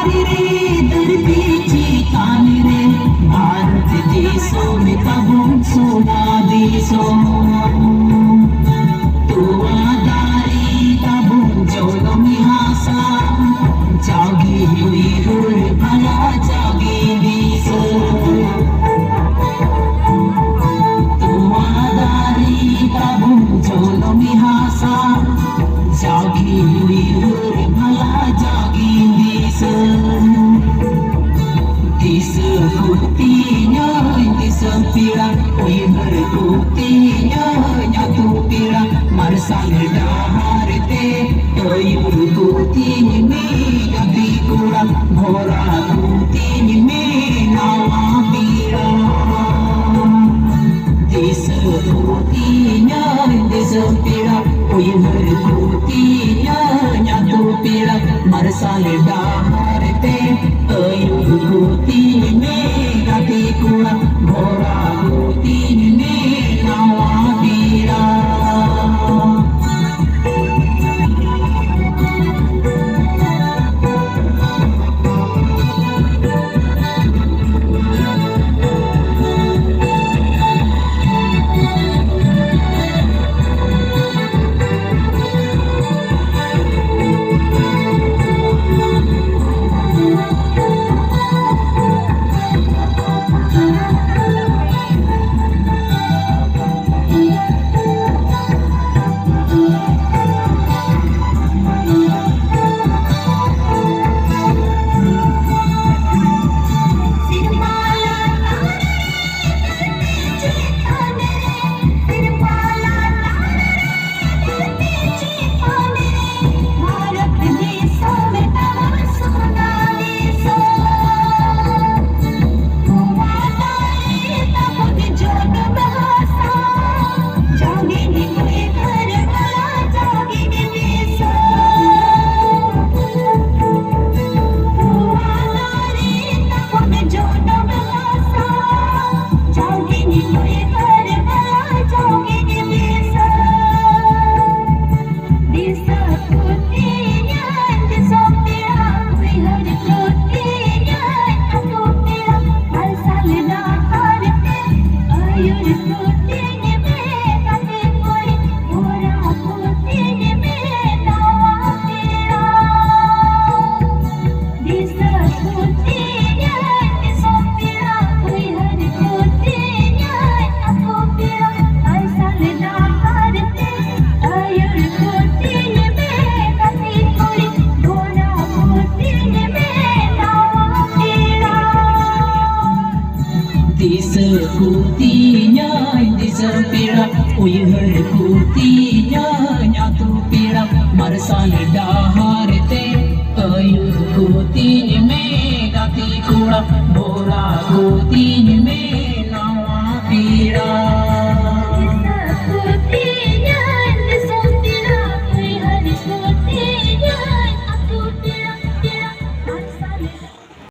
नारी रे धरती चितान रे भारत देशों में कबू सोना देशों तुआदारी कबू जोलो मिहासा जागी हुई रुल भला जागी देशो तुआदारी कबू जोलो मिहासा जागी हुई रुल भला जागी देशो Disebutinya disempiran Uiher putihnya nyatu pirang Marsal daharte Uyur putihnya minati kurang Bora putihnya minawa pirang Disebutinya disempiran Uiher putihnya nyatu pirang Marsal daharte Uyur putihnya minati kurang Bora putihnya minawa pirang Disebutinya disepirang Uiher putihnya nyatu pirang Marsal daharte Uyur putihnya megati kurang Bora putihnya